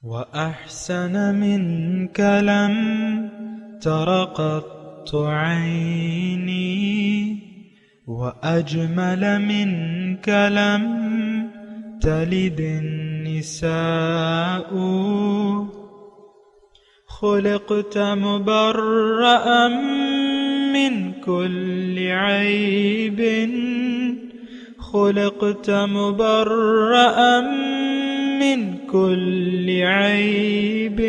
وأحسن منك لم تر قط عيني وأجمل منك لم تلد النساء خلقت مبرأ من كل عيب خلقت مبرأ من كل عيب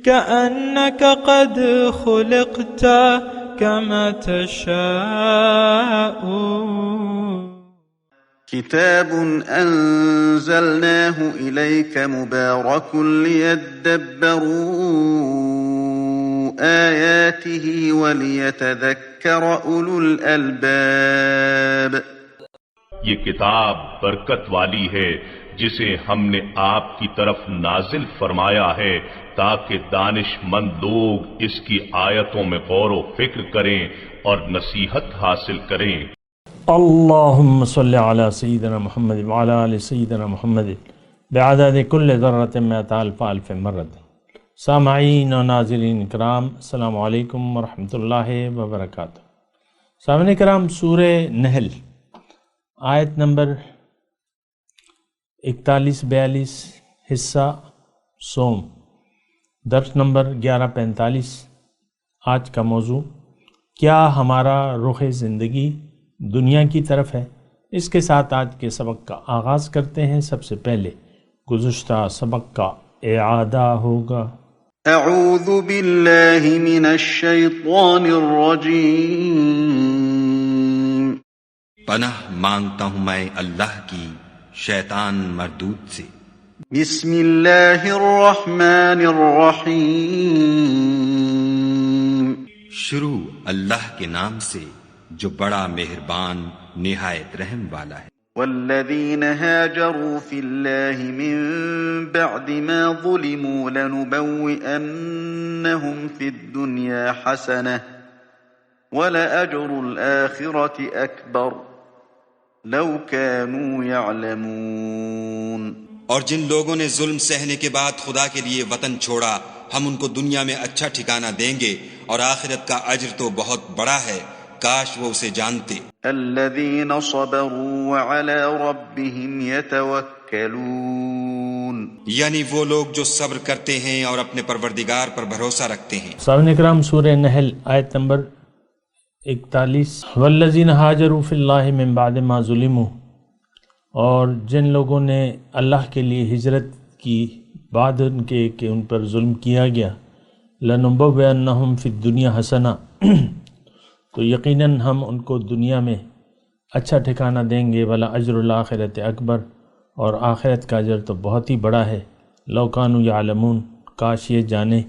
كأنك قد خلقت كما تشاء. كتاب أنزلناه إليك مبارك ليدبروا آياته وليتذكر أولو الألباب. یہ کتاب برکت والی ہے جسے ہم نے آپ کی طرف نازل فرمایا ہے تاکہ دانش مند لوگ اس کی آیتوں میں غور و فکر کریں اور نصیحت حاصل کریں. اللہم صلی علی سیدنا محمد وعلی آل سیدنا محمد بعدد کل ذرۃ مئۃ الف الف مرۃ. سامعین و ناظرین کرام، السلام علیکم ورحمۃ اللہ وبرکاتہ. سامعین کرام، سورہ نحل آیت نمبر 41-42، حصہ سوم، درس نمبر 1145. آج کا موضوع کیا ہمارا رخ زندگی دنیا کی طرف ہے. اس کے ساتھ آج کے سبق کا آغاز کرتے ہیں. سب سے پہلے گزشتہ سبق کا اعادہ ہوگا. اعوذ باللہ من الشیطان الرجیم. پناہ مانگتا ہوں میں اللہ کی شیطان مردود سے. بسم اللہ الرحمن الرحیم. شروع اللہ کے نام سے جو بڑا مہربان نہایت رحم والا ہے. والذین هاجروا فی اللہ من بعد ما ظلموا لنبوئنہم فی الدنیا حسنہ ولأجر الآخرة اکبر لو كانوا يعلمون. اور جن لوگوں نے ظلم سہنے کے بعد خدا کے لیے وطن چھوڑا ہم ان کو دنیا میں اچھا ٹھکانہ دیں گے اور آخرت کا اجر تو بہت بڑا ہے، کاش وہ اسے جانتے. الذين صبروا وعلى ربهم يتوکلون. یعنی وہ لوگ جو صبر کرتے ہیں اور اپنے پروردگار پر بھروسہ رکھتے ہیں. سامعین کرام، سورہ نحل آیت نمبر 41. والذین ہاجروا فی اللہ من بعد ما ظلموا، اور جن لوگوں نے اللہ کے لیے ہجرت کی بعد ان کے کہ ان پر ظلم کیا گیا، لنبوئنہم فی الدنیا حسنہ، تو یقیناً ہم ان کو دنیا میں اچھا ٹھکانہ دیں گے. ولا اجر الآخرت اکبر، اور آخرت کا اجر تو بہت ہی بڑا ہے. لو کانوا یعلمون، کاش یہ جانے.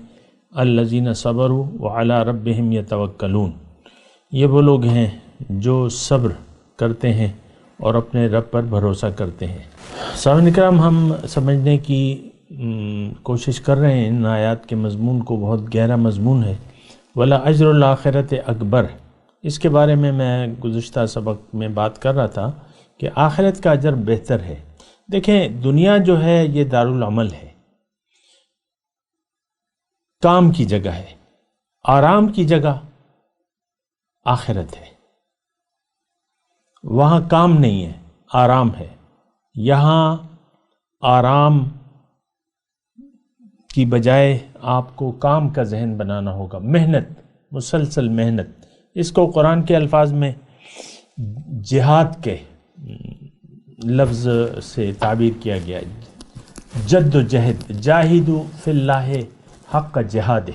الذین صبروا وعلی ربہم یتوکلون، یہ وہ لوگ ہیں جو صبر کرتے ہیں اور اپنے رب پر بھروسہ کرتے ہیں. سامعین کرام، ہم سمجھنے کی کوشش کر رہے ہیں ان آیات کے مضمون کو. بہت گہرا مضمون ہے. ولا اجر الآخرت اکبر، اس کے بارے میں گزشتہ سبق میں بات کر رہا تھا کہ آخرت کا اجر بہتر ہے. دیکھیں، دنیا جو ہے یہ دارالعمل ہے، کام کی جگہ ہے. آرام کی جگہ آخرت ہے. وہاں کام نہیں ہے، آرام ہے. یہاں آرام کی بجائے آپ کو کام کا ذہن بنانا ہوگا، محنت، مسلسل محنت. اس کو قرآن کے الفاظ میں جہاد کے لفظ سے تعبیر کیا گیا ہے. جد و جہد، جاہدوا فی اللہ حق جہاد،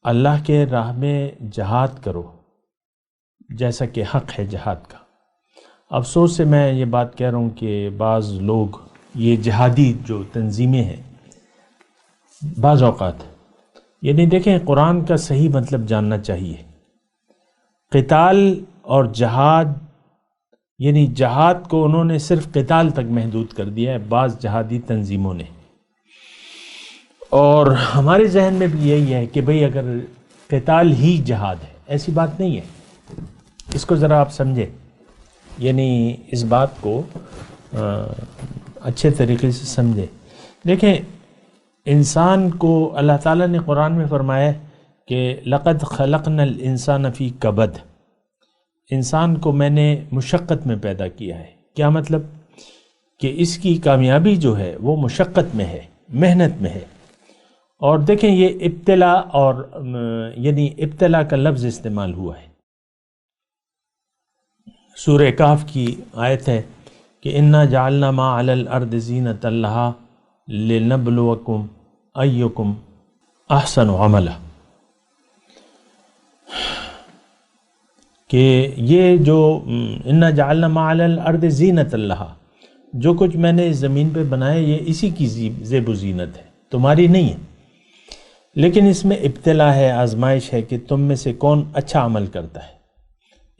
اللہ کے راہ میں جہاد کرو جیسا کہ حق ہے جہاد کا. افسوس سے میں یہ بات کہہ رہا ہوں کہ بعض لوگ یہ جہادی جو تنظیمیں ہیں بعض اوقات یعنی دیکھیں، قرآن کا صحیح مطلب جاننا چاہیے. قتال اور جہاد، یعنی جہاد کو انہوں نے صرف قتال تک محدود کر دیا ہے بعض جہادی تنظیموں نے. اور ہمارے ذہن میں بھی یہی ہے کہ بھئی اگر قتال ہی جہاد ہے، ایسی بات نہیں ہے. اس کو ذرا آپ سمجھیں، یعنی اس بات کو اچھے طریقے سے سمجھیں دیکھیں انسان کو اللہ تعالیٰ نے قرآن میں فرمایا کہ لقد خلقنا الانسان فی کبد، انسان کو میں نے مشقت میں پیدا کیا ہے۔ کیا مطلب؟ کہ اس کی کامیابی جو ہے وہ مشقت میں ہے، محنت میں ہے۔ اور دیکھیں یہ ابتلا اور یعنی ابتلا کا لفظ استعمال ہوا ہے۔ سورہ کہف کی آیت ہے کہ انا جعلنا ما علی الارض زینۃ لہا لنبلوکم ایکم احسن عملا، کہ یہ جو انا جعلنا ما علی الارض زینۃ لہا، جو کچھ میں نے اس زمین پہ بنایا یہ اسی کی زیب و زینت ہے، تمہاری نہیں ہے، لیکن اس میں ابتلا ہے، آزمائش ہے کہ تم میں سے کون اچھا عمل کرتا ہے۔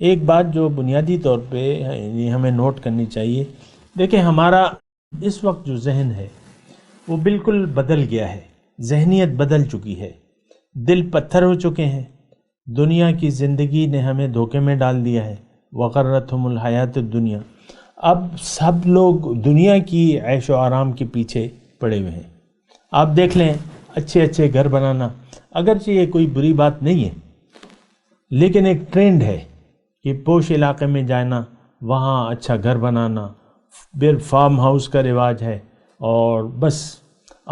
ایک بات جو بنیادی طور پہ ہمیں نوٹ کرنی چاہیے، دیکھیں ہمارا اس وقت جو ذہن ہے وہ بالکل بدل گیا ہے، ذہنیت بدل چکی ہے، دل پتھر ہو چکے ہیں، دنیا کی زندگی نے ہمیں دھوکے میں ڈال دیا ہے، وغرتہم الحیات الدنیا۔ اب سب لوگ دنیا کی عیش و آرام کے پیچھے پڑے ہوئے ہیں۔ آپ دیکھ لیں اچھے اچھے گھر بنانا، اگرچہ یہ کوئی بری بات نہیں ہے، لیکن ایک ٹرینڈ ہے کہ پوش علاقے میں جانا، وہاں اچھا گھر بنانا، پھر فارم ہاؤس کا رواج ہے، اور بس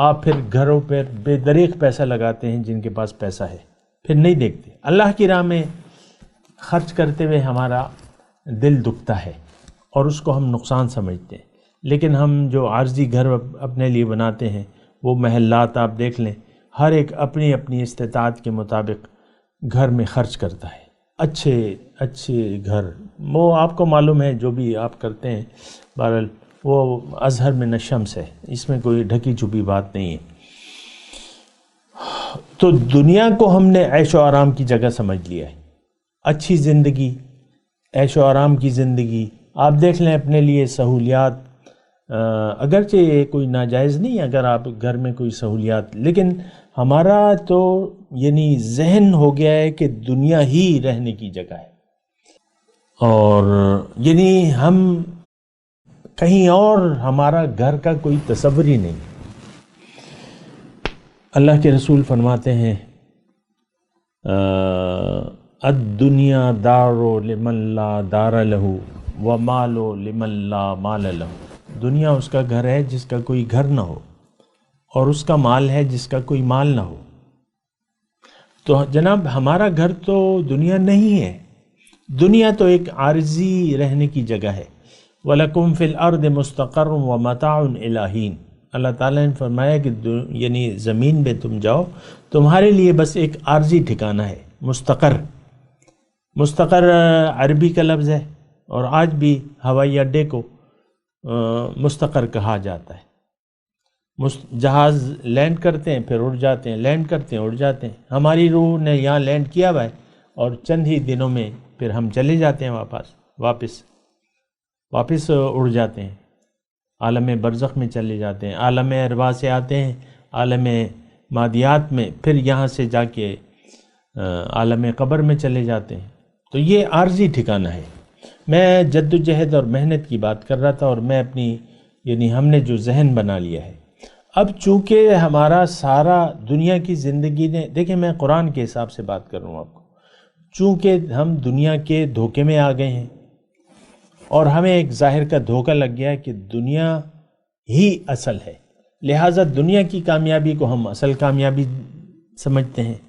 آپ پھر گھروں پر بے دریغ پیسہ لگاتے ہیں جن کے پاس پیسہ ہے، پھر نہیں دیکھتے۔ اللہ کی راہ میں خرچ کرتے ہوئے ہمارا دل دکھتا ہے اور اس کو ہم نقصان سمجھتے ہیں، لیکن ہم جو عارضی گھر اپنے لیے بناتے ہیں وہ محلات آپ دیکھ لیں، ہر ایک اپنی اپنی استطاعت کے مطابق گھر میں خرچ کرتا ہے، اچھے اچھے گھر۔ وہ آپ کو معلوم ہے جو بھی آپ کرتے ہیں، بہرحال وہ ازہر من الشمس ہے، اس میں کوئی ڈھکی چھپی بات نہیں ہے۔ تو دنیا کو ہم نے عیش و آرام کی جگہ سمجھ لیا ہے، اچھی زندگی، عیش و آرام کی زندگی۔ آپ دیکھ لیں اپنے لیے سہولیات، اگرچہ یہ کوئی ناجائز نہیں اگر آپ گھر میں کوئی سہولیات، لیکن ہمارا تو یعنی ذہن ہو گیا ہے کہ دنیا ہی رہنے کی جگہ ہے، اور یعنی ہم کہیں اور ہمارا گھر کا کوئی تصور ہی نہیں۔ اللہ کے رسول فرماتے ہیں الدنیا دار لمن لا دار لہ ومال لمن لا مال لہ، دنیا اس کا گھر ہے جس کا کوئی گھر نہ ہو، اور اس کا مال ہے جس کا کوئی مال نہ ہو۔ تو جناب ہمارا گھر تو دنیا نہیں ہے، دنیا تو ایک عارضی رہنے کی جگہ ہے۔ وَلَكُمْ فِي الْأَرْضِ مُسْتَقَرٌ وَمَتَاعٌ إِلَىٰ حِينٍ، اللہ تعالیٰ نے فرمایا کہ یعنی زمین پہ تم جاؤ، تمہارے لیے بس ایک عارضی ٹھکانہ ہے، مستقر۔ مستقر عربی کا لفظ ہے، اور آج بھی ہوائی اڈے کو مستقر کہا جاتا ہے۔ جہاز لینڈ کرتے ہیں پھر اڑ جاتے ہیں، لینڈ کرتے ہیں اڑ جاتے ہیں۔ ہماری روح نے یہاں لینڈ کیا ہوا ہے، اور چند ہی دنوں میں پھر ہم چلے جاتے ہیں، واپس اڑ جاتے ہیں، عالم برزخ میں چلے جاتے ہیں، عالم ارواح سے آتے ہیں عالم مادیات میں، پھر یہاں سے جا کے عالم قبر میں چلے جاتے ہیں۔ تو یہ عارضی ٹھکانہ ہے۔ میں جد و جہد اور محنت کی بات کر رہا تھا، اور میں اپنی یعنی ہم نے جو ذہن بنا لیا ہے، اب چونکہ ہمارا سارا دنیا کی زندگی نے، دیکھیں میں قرآن کے حساب سے بات کر رہا ہوں آپ کو، چونکہ ہم دنیا کے دھوکے میں آ گئے ہیں، اور ہمیں ایک ظاہر کا دھوکہ لگ گیا ہے کہ دنیا ہی اصل ہے، لہٰذا دنیا کی کامیابی کو ہم اصل کامیابی سمجھتے ہیں۔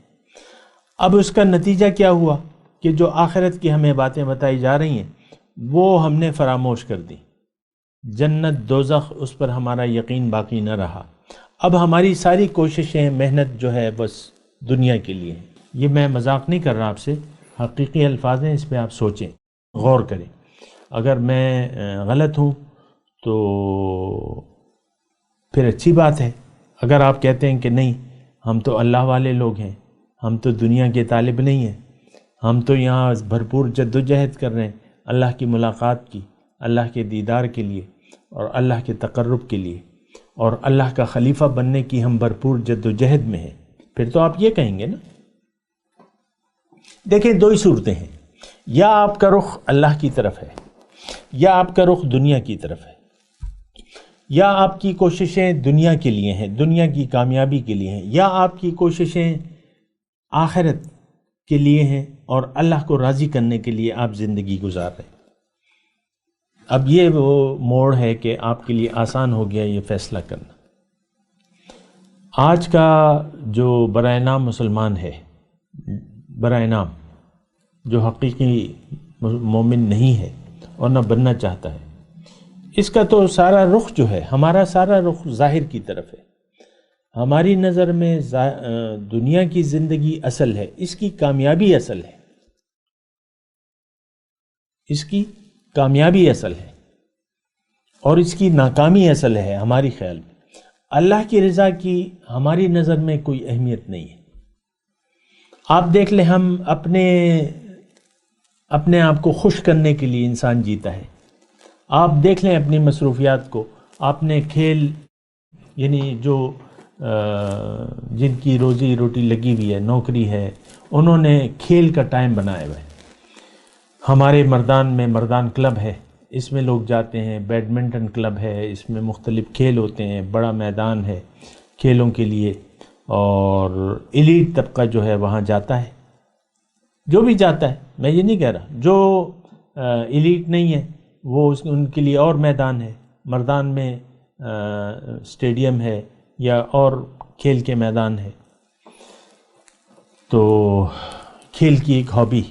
اب اس کا نتیجہ کیا ہوا کہ جو آخرت کی ہمیں باتیں بتائی جا رہی ہیں وہ ہم نے فراموش کر دی، جنت دوزخ اس پر ہمارا یقین باقی نہ رہا۔ اب ہماری ساری کوششیں، محنت جو ہے بس دنیا کے لیے ہے۔ یہ میں مذاق نہیں کر رہا آپ سے، حقیقی الفاظ ہیں، اس پہ آپ سوچیں، غور کریں۔ اگر میں غلط ہوں تو پھر اچھی بات ہے، اگر آپ کہتے ہیں کہ نہیں ہم تو اللہ والے لوگ ہیں، ہم تو دنیا کے طالب نہیں ہیں، ہم تو یہاں بھرپور جد و جہد کر رہے ہیں اللہ کی ملاقات کی، اللہ کے دیدار کے لیے، اور اللہ کے تقرب کے لیے، اور اللہ کا خلیفہ بننے کی ہم بھرپور جد و جہد میں ہیں، پھر تو آپ یہ کہیں گے نا۔ دیکھیں دو ہی صورتیں ہیں، یا آپ کا رخ اللہ کی طرف ہے، یا آپ کا رخ دنیا کی طرف ہے۔ یا آپ کی کوششیں دنیا کے لیے ہیں، دنیا کی کامیابی کے لیے ہیں، یا آپ کی کوششیں آخرت کے لیے ہیں اور اللہ کو راضی کرنے کے لیے آپ زندگی گزار رہے ہیں۔ اب یہ وہ موڑ ہے کہ آپ کے لیے آسان ہو گیا یہ فیصلہ کرنا۔ آج کا جو برائے نام مسلمان ہے، برائے نام جو حقیقی مومن نہیں ہے اور نہ بننا چاہتا ہے، اس کا تو سارا رخ جو ہے، ہمارا سارا رخ ظاہر کی طرف ہے۔ ہماری نظر میں دنیا کی زندگی اصل ہے، اس کی کامیابی اصل ہے، اس کی کامیابی اصل ہے اور اس کی ناکامی اصل ہے ہماری خیال میں۔ اللہ کی رضا کی ہماری نظر میں کوئی اہمیت نہیں ہے۔ آپ دیکھ لیں، ہم اپنے آپ کو خوش کرنے کے لیے انسان جیتا ہے۔ آپ دیکھ لیں اپنی مصروفیات کو، آپ نے کھیل، یعنی جو جن کی روزی روٹی لگی ہوئی ہے، نوکری ہے، انہوں نے کھیل کا ٹائم بنایا ہوا ہے۔ ہمارے مردان میں مردان کلب ہے، اس میں لوگ جاتے ہیں، بیڈمنٹن کلب ہے، اس میں مختلف کھیل ہوتے ہیں، بڑا میدان ہے کھیلوں کے لیے، اور ایلیٹ طبقہ جو ہے وہاں جاتا ہے، جو بھی جاتا ہے، میں یہ نہیں کہہ رہا، جو ایلیٹ نہیں ہے وہ ان کے لیے اور میدان ہے، مردان میں اسٹیڈیم ہے یا اور کھیل کے میدان ہے۔ تو کھیل کی ایک ہابی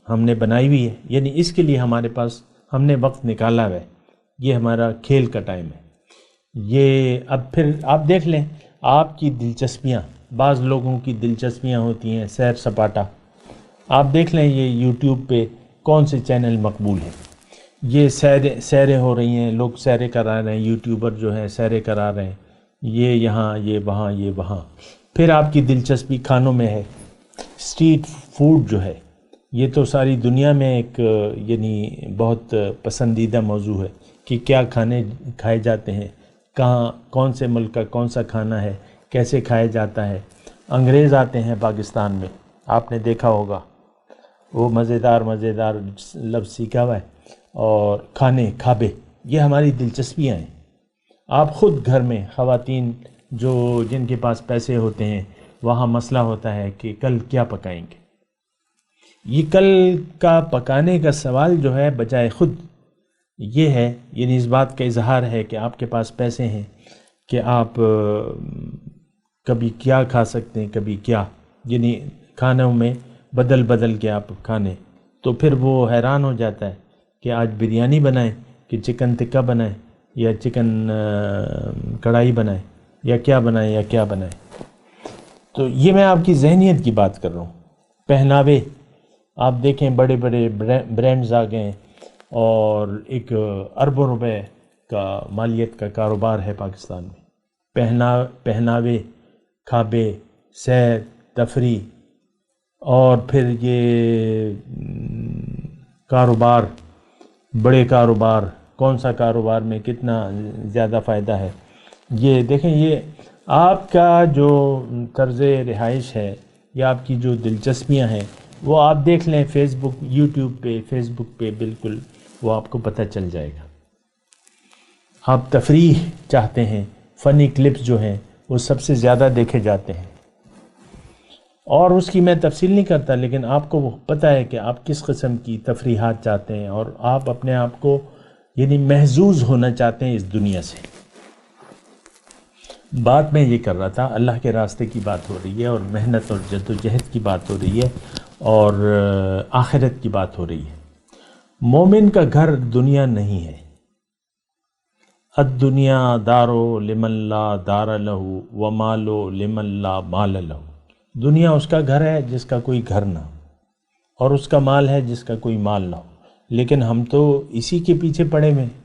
ہم نے بنائی ہوئی ہے، یعنی اس کے لیے ہمارے پاس ہم نے وقت نکالا ہوا ہے، یہ ہمارا کھیل کا ٹائم ہے۔ یہ اب پھر آپ دیکھ لیں آپ کی دلچسپیاں، بعض لوگوں کی دلچسپیاں ہوتی ہیں سیر سپاٹا، آپ دیکھ لیں یہ یوٹیوب پہ کون سے چینل مقبول ہیں، یہ سیریں ہو رہی ہیں، لوگ سیریں کرا رہے ہیں، یوٹیوبر جو ہیں سیریں کرا رہے ہیں، یہ یہاں، یہ وہاں، یہ وہاں۔ پھر آپ کی دلچسپی کھانوں میں ہے، اسٹریٹ فوڈ جو ہے یہ تو ساری دنیا میں ایک یعنی بہت پسندیدہ موضوع ہے کہ کیا کھانے کھائے جاتے ہیں، کہاں، کون سے ملک کا کون سا کھانا ہے، کیسے کھایا جاتا ہے۔ انگریز آتے ہیں پاکستان میں، آپ نے دیکھا ہوگا، وہ مزیدار لفظ سیکھا ہوا ہے، اور کھانے کھابے یہ ہماری دلچسپیاں ہیں۔ آپ خود گھر میں خواتین جن کے پاس پیسے ہوتے ہیں، وہاں مسئلہ ہوتا ہے کہ کل کیا پکائیں گے۔ یہ کل کا پکانے کا سوال جو ہے بجائے خود یہ ہے، یعنی اس بات کا اظہار ہے کہ آپ کے پاس پیسے ہیں کہ آپ کبھی کیا کھا سکتے ہیں، کبھی کیا، یعنی کھانوں میں بدل کے آپ کھانے، تو پھر وہ حیران ہو جاتا ہے کہ آج بریانی بنائیں کہ چکن ٹکا بنائیں یا چکن کڑھائی بنائیں یا کیا بنائیں۔ تو یہ میں آپ کی ذہنیت کی بات کر رہا ہوں۔ پہناوے آپ دیکھیں، بڑے بڑے برانڈز آ گئے اور ایک اربوں روپے کا مالیت کا کاروبار ہے پاکستان میں۔ پہناوے، کھابے، سیر تفریح، اور پھر یہ کاروبار، بڑے کاروبار، کون سا کاروبار میں کتنا زیادہ فائدہ ہے۔ یہ دیکھیں، یہ آپ کا جو طرز رہائش ہے یا آپ کی جو دلچسپیاں ہیں وہ آپ دیکھ لیں یوٹیوب پہ، فیس بک پہ، بالکل وہ آپ کو پتہ چل جائے گا۔ آپ تفریح چاہتے ہیں، فنی کلپس جو ہیں وہ سب سے زیادہ دیکھے جاتے ہیں، اور اس کی میں تفصیل نہیں کرتا، لیکن آپ کو پتہ ہے کہ آپ کس قسم کی تفریحات چاہتے ہیں، اور آپ اپنے آپ کو یعنی محظوظ ہونا چاہتے ہیں اس دنیا سے۔ بات میں یہ کر رہا تھا، اللہ کے راستے کی بات ہو رہی ہے، اور محنت اور جد و جہد کی بات ہو رہی ہے، اور آخرت کی بات ہو رہی ہے۔ مومن کا گھر دنیا نہیں ہے۔ الدنیا دارو لمن لا دار لہو ومالو لمن لا مال لہو۔ دنیا اس کا گھر ہے جس کا کوئی گھر نہ ہو، اور اس کا مال ہے جس کا کوئی مال نہ ہو، لیکن ہم تو اسی کے پیچھے پڑے ہوئے ہیں۔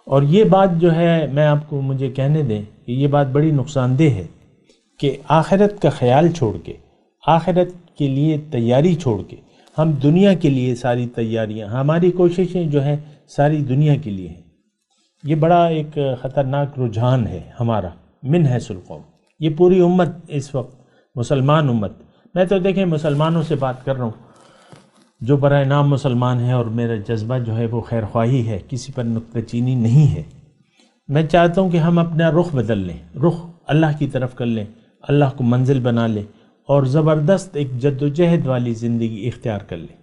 اور یہ بات جو ہے، میں آپ کو مجھے کہنے دیں کہ یہ بات بڑی نقصان دہ ہے کہ آخرت کا خیال چھوڑ کے، آخرت کے لیے تیاری چھوڑ کے، ہم دنیا کے لیے ساری تیاریاں، ہماری کوششیں جو ہیں ساری دنیا کے لیے ہیں۔ یہ بڑا ایک خطرناک رجحان ہے ہمارا، من حیث القوم۔ یہ پوری امت اس وقت، مسلمان امت، میں تو دیکھیں مسلمانوں سے بات کر رہا ہوں جو برائے نام مسلمان ہیں، اور میرا جذبہ جو ہے وہ خیر خواہی ہے، کسی پر نکتہ چینی نہیں ہے۔ میں چاہتا ہوں کہ ہم اپنا رخ بدل لیں، رخ اللہ کی طرف کر لیں، اللہ کو منزل بنا لیں اور زبردست ایک جد و جہد والی زندگی اختیار کر لیں،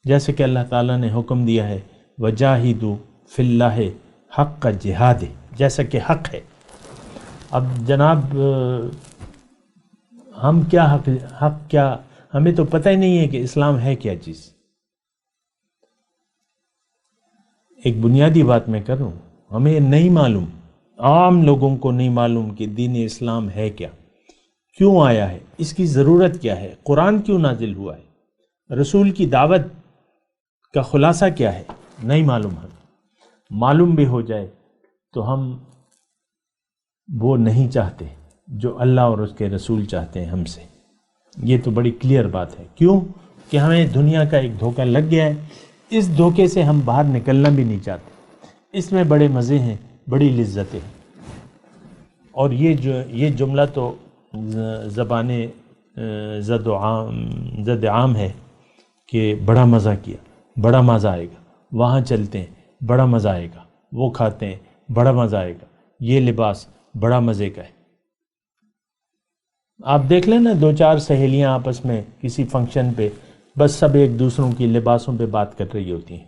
جیسے کہ اللہ تعالیٰ نے حکم دیا ہے وجاہدوا فی اللہ حق جہاد، جیسا کہ حق ہے۔ اب جناب ہم کیا حق کیا، ہمیں تو پتہ ہی نہیں ہے کہ اسلام ہے کیا چیز۔ ایک بنیادی بات میں کروں، ہمیں نہیں معلوم، عام لوگوں کو نہیں معلوم کہ دین اسلام ہے کیا، کیوں آیا ہے، اس کی ضرورت کیا ہے، قرآن کیوں نازل ہوا ہے، رسول کی دعوت کا خلاصہ کیا ہے، نہیں معلوم۔ ہمیں معلوم بھی ہو جائے تو ہم وہ نہیں چاہتے جو اللہ اور اس کے رسول چاہتے ہیں ہم سے۔ یہ تو بڑی کلیئر بات ہے۔ کیوں کہ ہمیں دنیا کا ایک دھوکہ لگ گیا ہے، اس دھوکے سے ہم باہر نکلنا بھی نہیں چاہتے۔ اس میں بڑے مزے ہیں، بڑی لذتیں ہیں، اور یہ جملہ تو زبان زد عام ہے کہ بڑا مزہ کیا، بڑا مزہ آئے گا، وہاں چلتے ہیں بڑا مزہ آئے گا، وہ کھاتے ہیں بڑا مزہ آئے گا، یہ لباس بڑا مزے کا ہے۔ آپ دیکھ لیں نا، 2-4 سہیلیاں آپس میں کسی فنکشن پہ بس سب ایک دوسروں کی لباسوں پہ بات کر رہی ہوتی ہیں،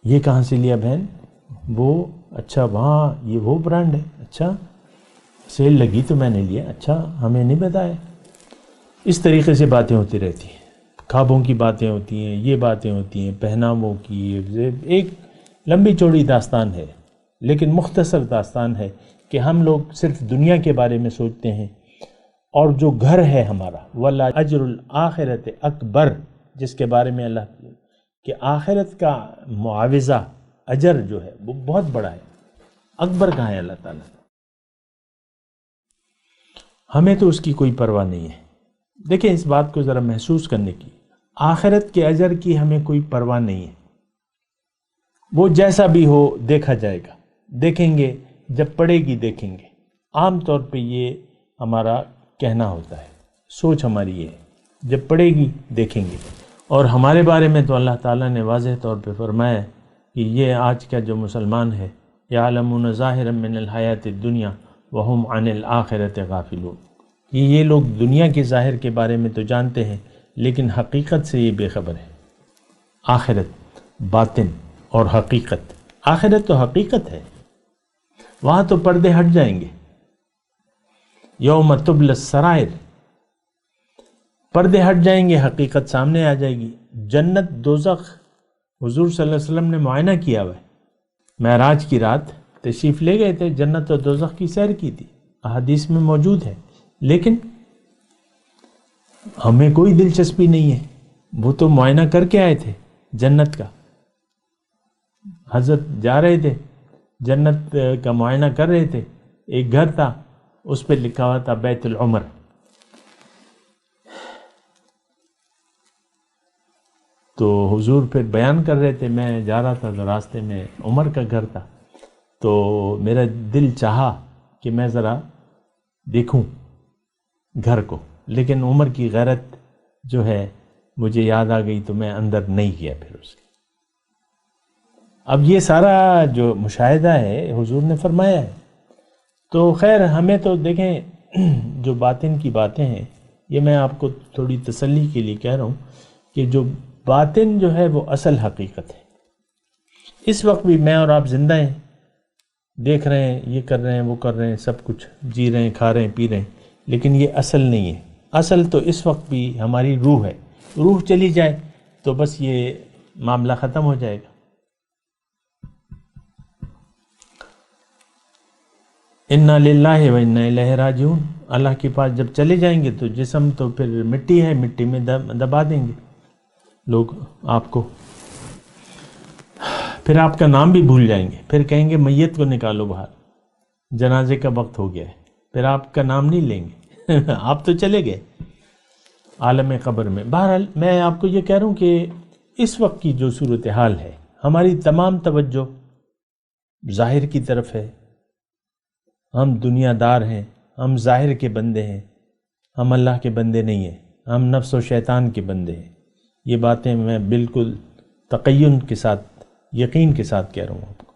یہ کہاں سے لیا بہن، وہ اچھا وہاں یہ وہ برانڈ ہے، اچھا سیل لگی تو میں نے لیا، اچھا ہمیں نہیں بتایا۔ اس طریقے سے باتیں ہوتی رہتی ہیں، خوابوں کی باتیں ہوتی ہیں، یہ باتیں ہوتی ہیں، پہناووں کی، ایک لمبی چوڑی داستان ہے، لیکن مختصر داستان ہے کہ ہم لوگ صرف دنیا کے بارے میں سوچتے ہیں، اور جو گھر ہے ہمارا وَلَأَجْرُ الْآخِرَةِ اکبر، جس کے بارے میں اللہ کہ آخرت کا معاوضہ اجر جو ہے وہ بہت بڑا ہے، اکبر کہاں ہے اللہ تعالیٰ؟ ہمیں تو اس کی کوئی پرواہ نہیں ہے۔ دیکھیں اس بات کو ذرا محسوس کرنے کی، آخرت کے اجر کی ہمیں کوئی پرواہ نہیں ہے، وہ جیسا بھی ہو دیکھا جائے گا، دیکھیں گے جب پڑے گی دیکھیں گے۔ عام طور پہ یہ ہمارا کہنا ہوتا ہے، سوچ ہماری یہ ہے، جب پڑے گی دیکھیں گے۔ اور ہمارے بارے میں تو اللہ تعالیٰ نے واضح طور پہ فرمایا کہ یہ آج کا جو مسلمان ہے یعلمون ظاہرا من الحیات الدنیا وہم عن الآخرۃ غافلون، یہ لوگ دنیا کے ظاہر کے بارے میں تو جانتے ہیں لیکن حقیقت سے یہ بے خبر ہے۔ آخرت، باطن اور حقیقت، آخرت تو حقیقت ہے، وہاں تو پردے ہٹ جائیں گے، یوم تبلی السرائر، پردے ہٹ جائیں گے، حقیقت سامنے آ جائے گی۔ جنت دوزخ حضور صلی اللہ علیہ وسلم نے معائنہ کیا ہوا ہے، معراج کی رات تشریف لے گئے تھے، جنت اور دوزخ کی سیر کی تھی، احادیث میں موجود ہے، لیکن ہمیں کوئی دلچسپی نہیں ہے، وہ تو معائنہ کر کے آئے تھے جنت کا، حضرت جا رہے تھے جنت کا معائنہ کر رہے تھے، ایک گھر تھا اس پہ لکھا ہوا تھا بیت العمر، تو حضور پھر بیان کر رہے تھے، میں جا رہا تھا تو راستے میں عمر کا گھر تھا، تو میرا دل چاہا کہ میں ذرا دیکھوں گھر کو، لیکن عمر کی غیرت جو ہے مجھے یاد آ گئی تو میں اندر نہیں گیا پھر اس کے۔ اب یہ سارا جو مشاہدہ ہے حضور نے فرمایا ہے، تو خیر ہمیں تو دیکھیں جو باطن کی باتیں ہیں، یہ میں آپ کو تھوڑی تسلی کے لیے کہہ رہا ہوں کہ جو باطن جو ہے وہ اصل حقیقت ہے۔ اس وقت بھی میں اور آپ زندہ ہیں، دیکھ رہے ہیں، یہ کر رہے ہیں، وہ کر رہے ہیں، سب کچھ جی رہے ہیں، کھا رہے ہیں، پی رہے ہیں، لیکن یہ اصل نہیں ہے۔ اصل تو اس وقت بھی ہماری روح ہے، روح چلی جائے تو بس یہ معاملہ ختم ہو جائے گا۔ انا للہ و انا الیہ راجعون، اللہ کے پاس جب چلے جائیں گے تو جسم تو پھر مٹی ہے، مٹی میں دبا دیں گے لوگ آپ کو، پھر آپ کا نام بھی بھول جائیں گے، پھر کہیں گے میت کو نکالو باہر، جنازے کا وقت ہو گیا ہے، پھر آپ کا نام نہیں لیں گے آپ تو چلے گئے عالم قبر میں۔ بہرحال میں آپ کو یہ کہہ رہا ہوں کہ اس وقت کی جو صورتحال ہے، ہماری تمام توجہ ظاہر کی طرف ہے، ہم دنیا دار ہیں، ہم ظاہر کے بندے ہیں، ہم اللہ کے بندے نہیں ہیں، ہم نفس و شیطان کے بندے ہیں۔ یہ باتیں میں بالکل تقین کے ساتھ، یقین کے ساتھ کہہ رہا ہوں آپ کو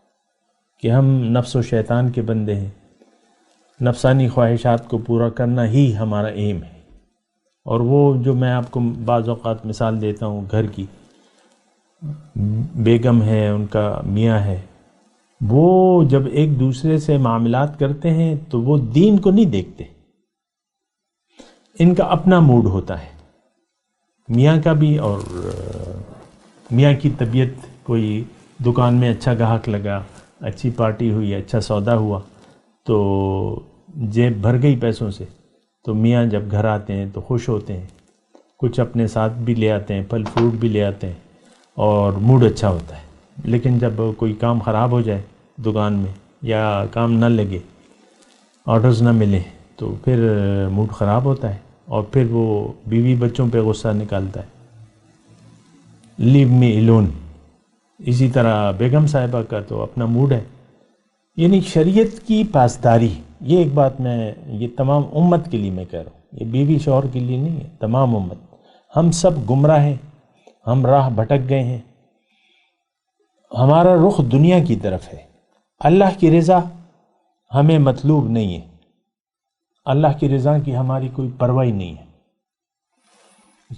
کہ ہم نفس و شیطان کے بندے ہیں، نفسانی خواہشات کو پورا کرنا ہی ہمارا ایم ہے۔ اور وہ جو میں آپ کو بعض اوقات مثال دیتا ہوں، گھر کی بیگم ہے، ان کا میاں ہے، وہ جب ایک دوسرے سے معاملات کرتے ہیں تو وہ دین کو نہیں دیکھتے، ان کا اپنا موڈ ہوتا ہے، میاں کا بھی اور میاں کی طبیعت، کوئی دکان میں اچھا گاہک لگا، اچھی پارٹی ہوئی، اچھا سودا ہوا تو جیب بھر گئی پیسوں سے، تو میاں جب گھر آتے ہیں تو خوش ہوتے ہیں، کچھ اپنے ساتھ بھی لے آتے ہیں، پھل فروٹ بھی لے آتے ہیں اور موڈ اچھا ہوتا ہے۔ لیکن جب کوئی کام خراب ہو جائے دکان میں یا کام نہ لگے، آرڈرز نہ ملے، تو پھر موڈ خراب ہوتا ہے اور پھر وہ بیوی بچوں پہ غصہ نکالتا ہے، لیو می الون۔ اسی طرح بیگم صاحبہ کا تو اپنا موڈ ہے۔ یعنی شریعت کی پاسداری، یہ ایک بات یہ تمام امت کے لیے میں کہہ رہا ہوں، یہ بیوی شوہر کے لیے نہیں ہے، تمام امت، ہم سب گمراہ ہیں، ہم راہ بھٹک گئے ہیں، ہمارا رخ دنیا کی طرف ہے، اللہ کی رضا ہمیں مطلوب نہیں ہے، اللہ کی رضا کی ہماری کوئی پرواہ نہیں ہے۔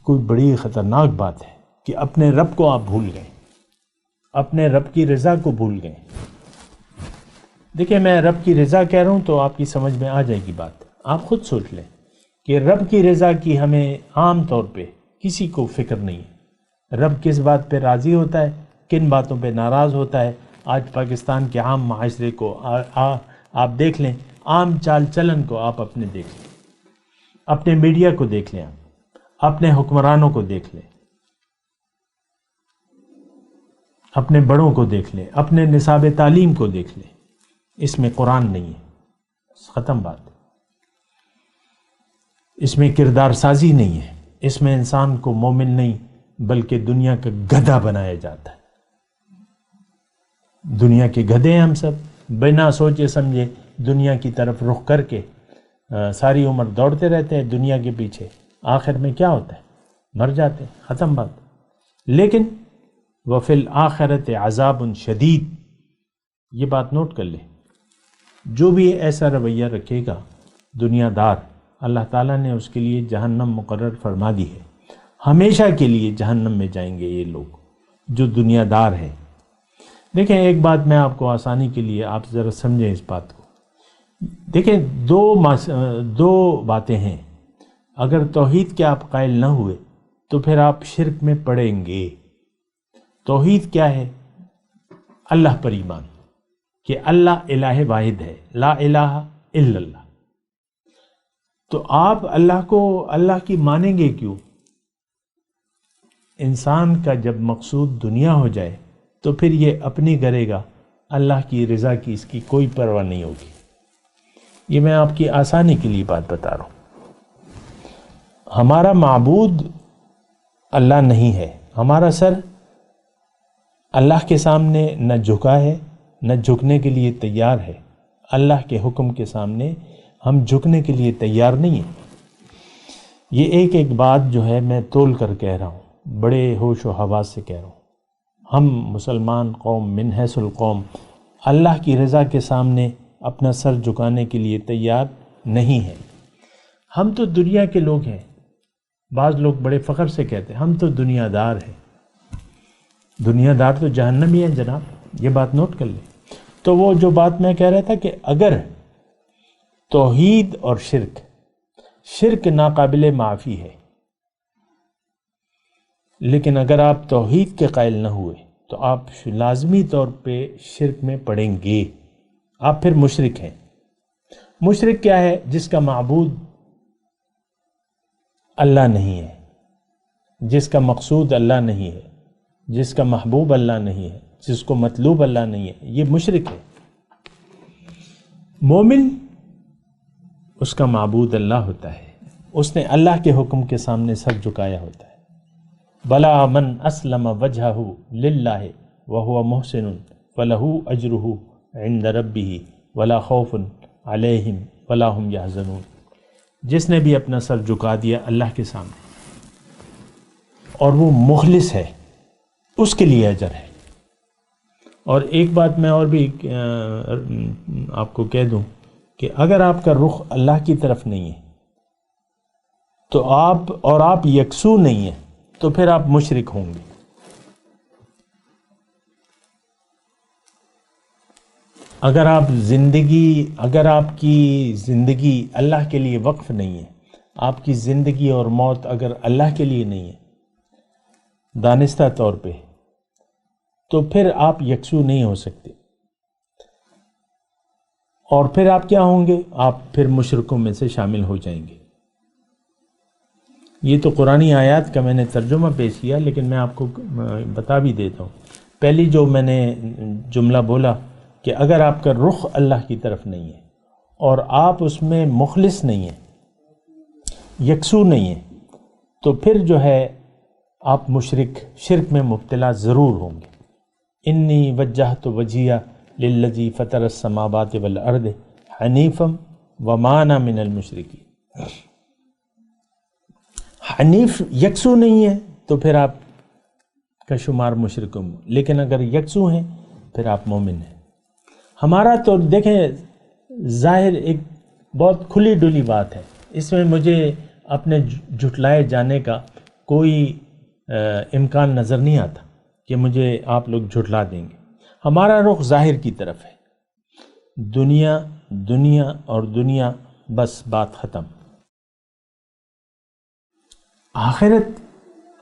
کوئی بڑی خطرناک بات ہے کہ اپنے رب کو آپ بھول گئے، اپنے رب کی رضا کو بھول گئے۔ دیکھیں، میں رب کی رضا کہہ رہا ہوں تو آپ کی سمجھ میں آ جائے گی بات۔ آپ خود سوچ لیں کہ رب کی رضا کی ہمیں عام طور پہ کسی کو فکر نہیں ہے۔ رب کس بات پہ راضی ہوتا ہے، کن باتوں پہ ناراض ہوتا ہے۔ آج پاکستان کے عام معاشرے کو آپ دیکھ لیں، عام چال چلن کو آپ اپنے دیکھ لیں، اپنے میڈیا کو دیکھ لیں، آپ اپنے حکمرانوں کو دیکھ لیں، اپنے بڑوں کو دیکھ لیں، اپنے نصاب تعلیم کو دیکھ لیں، اس میں قرآن نہیں ہے، ختم بات۔ اس میں کردار سازی نہیں ہے، اس میں انسان کو مومن نہیں بلکہ دنیا کا گدھا بنایا جاتا ہے۔ دنیا کے گدھے ہیں ہم سب، بنا سوچے سمجھے دنیا کی طرف رخ کر کے ساری عمر دوڑتے رہتے ہیں دنیا کے پیچھے، آخر میں کیا ہوتا ہے؟ مر جاتے ہیں، ختم بات۔ لیکن وَفِي الْآخِرَةِ عَذَابٌ شَدِيد، یہ بات نوٹ کر لیں، جو بھی ایسا رویہ رکھے گا دنیا دار، اللہ تعالیٰ نے اس کے لیے جہنم مقرر فرما دی ہے، ہمیشہ کے لیے جہنم میں جائیں گے یہ لوگ جو دنیا دار ہیں۔ دیکھیں، ایک بات میں آپ کو آسانی کے لیے آپ ذرا سمجھیں اس بات کو۔ دیکھیں، دو باتیں ہیں، اگر توحید کے آپ قائل نہ ہوئے تو پھر آپ شرک میں پڑیں گے۔ توحید کیا ہے؟ اللہ پر ایمان، کہ اللہ الہ واحد ہے، لا الہ الا اللہ۔ تو آپ اللہ کی مانیں گے کیوں؟ انسان کا جب مقصود دنیا ہو جائے تو پھر یہ اپنی کرے گا، اللہ کی رضا کی اس کی کوئی پرواہ نہیں ہوگی۔ یہ میں آپ کی آسانی کے لیے بات بتا رہا ہوں۔ ہمارا معبود اللہ نہیں ہے، ہمارا سر اللہ کے سامنے نہ جھکا ہے نہ جھکنے کے لیے تیار ہے۔ اللہ کے حکم کے سامنے ہم جھکنے کے لیے تیار نہیں ہیں۔ یہ ایک بات جو ہے میں تول کر کہہ رہا ہوں، بڑے ہوش و حواس سے کہہ رہا ہوں۔ ہم مسلمان قوم من حیث القوم اللہ کی رضا کے سامنے اپنا سر جھکانے کے لیے تیار نہیں ہیں۔ ہم تو دنیا کے لوگ ہیں، بعض لوگ بڑے فخر سے کہتے ہیں ہم تو دنیا دار ہیں۔ دنیا دار تو جہنمی ہے جناب، یہ بات نوٹ کر لیں۔ تو وہ جو بات میں کہہ رہا تھا کہ اگر توحید اور شرک ناقابل معافی ہے، لیکن اگر آپ توحید کے قائل نہ ہوئے تو آپ لازمی طور پہ شرک میں پڑیں گے، آپ پھر مشرک ہیں۔ مشرک کیا ہے؟ جس کا معبود اللہ نہیں ہے، جس کا مقصود اللہ نہیں ہے، جس کا محبوب اللہ نہیں ہے، جس کو مطلوب اللہ نہیں ہے، یہ مشرک ہے۔ مومن اس کا معبود اللہ ہوتا ہے، اس نے اللہ کے حکم کے سامنے سر جھکایا ہوتا ہے۔ بلا من اسلم وجہہ للہ وہو محسن فلہ اجرہ عند ربہ ولا خوف علیہم ولا ہم یحزنون۔ جس نے بھی اپنا سر جھکا دیا اللہ کے سامنے اور وہ مخلص ہے، اس کے لیے اجر ہے، اور ایک بات میں اور بھی آپ کو کہہ دوں کہ اگر آپ کا رخ اللہ کی طرف نہیں ہے تو آپ یکسو نہیں ہیں تو پھر آپ مشرک ہوں گے. اگر آپ کی زندگی اللہ کے لیے وقف نہیں ہے، آپ کی زندگی اور موت اگر اللہ کے لیے نہیں ہے دانستہ طور پہ، تو پھر آپ یکسو نہیں ہو سکتے. اور پھر آپ کیا ہوں گے؟ آپ پھر مشرکوں میں سے شامل ہو جائیں گے. یہ تو قرآنی آیات کا میں نے ترجمہ پیش کیا، لیکن میں آپ کو بتا بھی دیتا ہوں. پہلی جو میں نے جملہ بولا کہ اگر آپ کا رخ اللہ کی طرف نہیں ہے اور آپ اس میں مخلص نہیں ہیں، یکسو نہیں ہیں، تو پھر جو ہے آپ شرک میں مبتلا ضرور ہوں گے. انی وجہت وجہیہ للذی فطر السماوات والارض حنیفا وما انا من المشرکین. حنیف یکسو نہیں ہے تو پھر آپ کا شمار مشرکوں میں، لیکن اگر یکسو ہیں پھر آپ مومن ہیں. ہمارا تو دیکھیں ظاہر ایک بہت کھلی ڈلی بات ہے، اس میں مجھے اپنے جھٹلائے جانے کا کوئی امکان نظر نہیں آتا کہ مجھے آپ لوگ جھٹلا دیں گے. ہمارا رخ ظاہر کی طرف ہے، دنیا دنیا اور دنیا، بس بات ختم. آخرت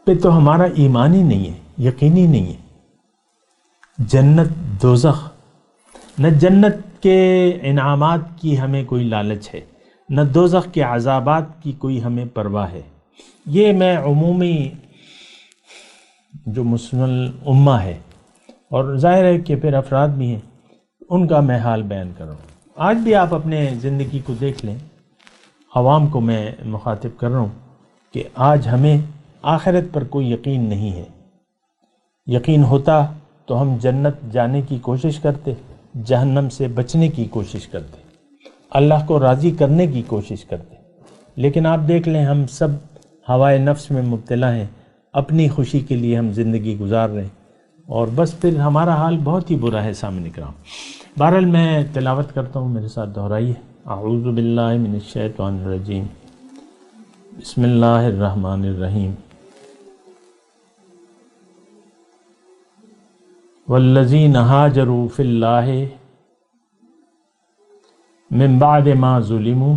پہ تو ہمارا ایمان ہی نہیں ہے، یقین ہی نہیں ہے. جنت دوزخ، نہ جنت کے انعامات کی ہمیں کوئی لالچ ہے، نہ دوزخ کے عذابات کی کوئی ہمیں پرواہ ہے. یہ میں عمومی جو مسلم امہ ہے، اور ظاہر ہے کہ پھر افراد بھی ہیں، ان کا میں حال بیان کر رہا ہوں. آج بھی آپ اپنے زندگی کو دیکھ لیں، عوام کو میں مخاطب کر رہا ہوں کہ آج ہمیں آخرت پر کوئی یقین نہیں ہے. یقین ہوتا تو ہم جنت جانے کی کوشش کرتے، جہنم سے بچنے کی کوشش کرتے، اللہ کو راضی کرنے کی کوشش کرتے. لیکن آپ دیکھ لیں ہم سب ہوائے نفس میں مبتلا ہیں، اپنی خوشی کے لیے ہم زندگی گزار رہے ہیں، اور بس پھر ہمارا حال بہت ہی برا ہے سامنے کرام. بہرحال میں تلاوت کرتا ہوں، میرے ساتھ دہرائیے. اعوذ باللہ من الشیطان الرجیم، بسم اللہ الرحمن الرحیم. والذین ہاجروا فی اللہ من بعد ما ظلموا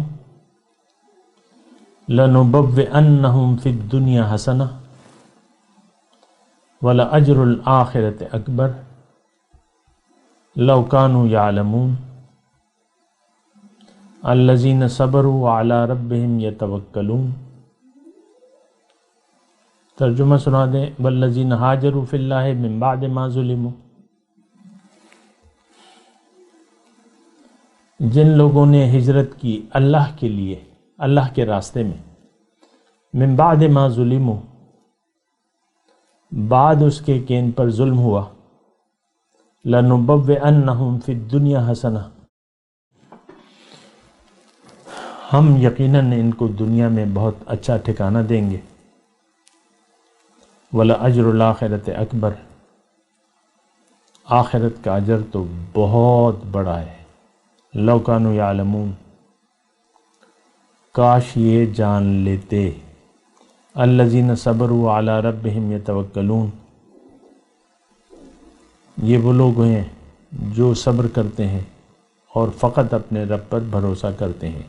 لنبوئنہم فی الدنیا حسنہ وَلَأَجْرُ الْآخِرَةِ أَكْبَرُ لَوْ كَانُوا يَعْلَمُونَ الَّذِينَ صَبَرُوا وَعَلَىٰ رَبِّهِمْ يَتَوَكَّلُونَ. ترجمہ سنا دیں. وَالَّذِينَ هَاجَرُوا فِي اللَّهِ مِن بَعْدِ مَا ظُلِمُوا، جن لوگوں نے ہجرت کی اللہ کے لیے، اللہ کے راستے میں، من بعد ما ظلموا، بعد اس کے کہ ان پر ظلم ہوا، لَنُبَوِّئَنَّهُمْ فِي الدُّنْيَا حَسَنَةً، ہم یقیناً ان کو دنیا میں بہت اچھا ٹھکانہ دیں گے. وَلَأَجْرُ الْآخِرَةِ أَكْبَرُ، آخرت کا اجر تو بہت بڑا ہے. لَوْ كَانُوا يَعْلَمُونَ، کاش یہ جان لیتے. الَّذِينَ صَبَرُوا عَلَىٰ رَبِّهِمْ يَتَوَكَّلُونَ، یہ وہ لوگ ہیں جو صبر کرتے ہیں اور فقط اپنے رب پر بھروسہ کرتے ہیں.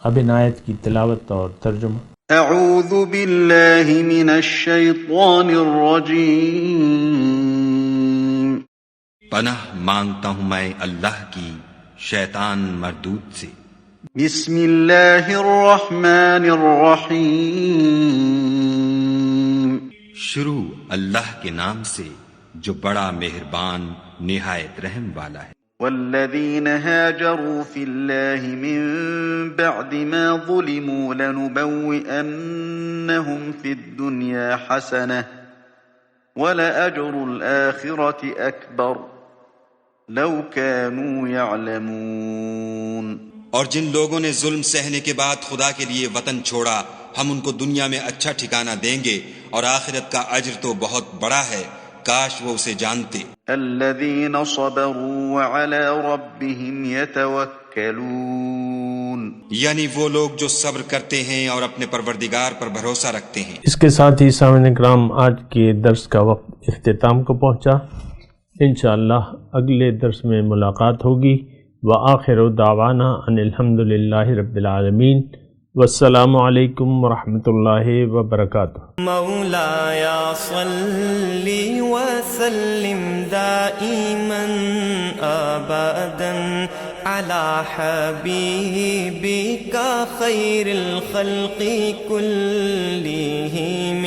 اب ان آیت کی تلاوت اور ترجمہ. اعوذ باللہ من الشیطان الرجیم. پناہ مانگتا ہوں میں اللہ کی شیطان مردود سے. بسم اللہ الرحمن الرحیم. شروع اللہ کے نام سے جو بڑا مہربان نہایت رحم والا ہے. والذین هاجروا فی اللہ من بعد ما ظلموا لنبوئنہم فی الدنیا حسنہ ولأجر الآخرة اکبر لو كانوا يعلمون. اور جن لوگوں نے ظلم سہنے کے بعد خدا کے لیے وطن چھوڑا، ہم ان کو دنیا میں اچھا ٹھکانہ دیں گے اور آخرت کا اجر تو بہت بڑا ہے، کاش وہ اسے جانتے۔ الذين صبروا وعلى ربهم يتوكلون، یعنی وہ لوگ جو صبر کرتے ہیں اور اپنے پروردگار پر بھروسہ رکھتے ہیں۔ اس کے ساتھ ہی سامعین کرام آج کے درس کا وقت اختتام کو پہنچا۔ انشاءاللہ اگلے درس میں ملاقات ہوگی۔ وآخر دعوانا ان الحمد للہ رب العالمین، والسلام علیکم ورحمۃ اللہ وبرکاتہ۔ مولاي صل وسلم دائما ابدا على حبيبك خير الخلق كلهم